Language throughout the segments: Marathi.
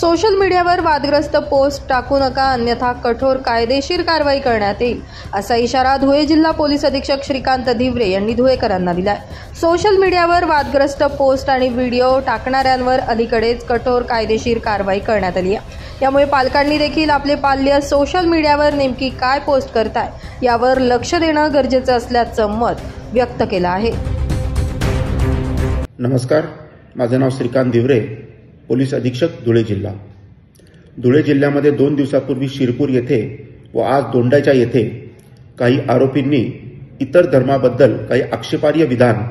सोशल मीडियावर वादग्रस्त पोस्ट टाकू नका, अन्यथा कठोर कायदेशीर कारवाई करण्यात येईल, असा इशारा धुळे जिल्हा पोलीस अधीक्षक श्रीकांत धिवरे यांनी धुळेकरांना दिलाय। सोशल मीडियावर वादग्रस्त पोस्ट आणि व्हिडिओ टाकणाऱ्यांवर अलीकडेच कठोर कायदेशीर कारवाई करण्यात आली आहे। यामुळे पालकांनी देखील आपले पाल्य सोशल मीडियावर नेमकी काय पोस्ट करताय यावर लक्ष देणं गरजेचं असल्याचं मत व्यक्त केलं आहे। नमस्कार, माझे नाव श्रीकांत धिवरे, पोलीस अधीक्षक धुळे जिल्हा। धुळे जिल्ह्यामध्ये 2 दिवसापूर्वी शिरपूर येथे व आज दोंडाच्या येथे काही आरोपींनी इतर धर्माबद्दल काही आक्षेपार्ह विधान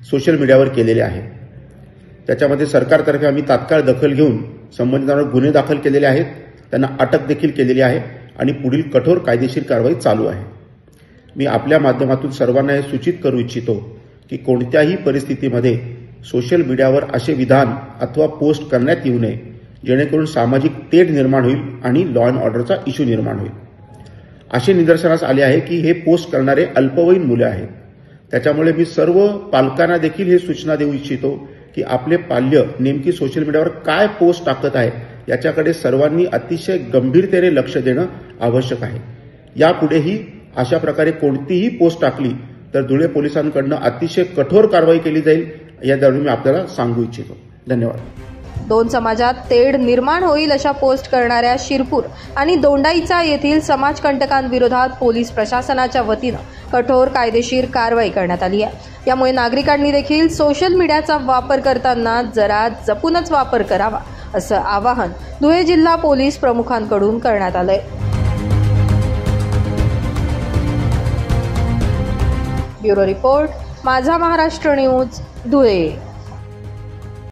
सोशल मीडियावर केलेले आहे। त्याच्यामध्ये सरकारतर्फे आम्ही तात्काळ दखल घेऊन संबंधितांवर गुन्हे दाखल केलेले आहेत, त्यांना अटक देखील केलेली आहे आणि पुढील कठोर कायदेशीर कारवाई चालू आहे। मी आपल्या माध्यमातून सर्वांना हे सूचित करू इच्छितो की कोणत्याही परिस्थितीमध्ये सोशल मीडियावर असे विधान अथवा पोस्ट करण्यात येऊ नये, जेणेकरून सामाजिक तेढ निर्माण होईल आणि लॉ अँड ऑर्डरचा इश्यू निर्माण होईल। असे निदर्शनास आले आहे की हे पोस्ट करणारे अल्पवयीन मुले आहेत। त्याच्यामुळे मी सर्व पालकांना देखील हे सूचना देऊ इच्छितो की आपले पाल्य नेमकी सोशल मीडियावर काय पोस्ट टाकत आहे याच्याकडे सर्वांनी अतिशय गंभीरतेने लक्ष देणं आवश्यक आहे। यापुढेही अशा प्रकारे कोणतीही पोस्ट टाकली तर धुळे पोलिसांकडून अतिशय कठोर कारवाई केली जाईल, याद्वारे मी आपल्याला सांगू इच्छितो। धन्यवाद। 2 समाजात तेढ निर्माण होईल अशा पोस्ट करणाऱ्या शिरपूर आणि दोंडाईचा येथील समाजकंटकांविरोधात पोलीस प्रशासनाच्या वतीनं कठोर कायदेशीर कारवाई करण्यात आली आहे। यामुळे नागरिकांनी देखील सोशल मीडियाचा वापर करताना जरा जपूनच वापर करावा, असं आवाहन धुळे जिल्हा पोलीस प्रमुखांकडून करण्यात आलंय। ब्युरो रिपोर्ट, माझा महाराष्ट्र न्यूज, धुळे।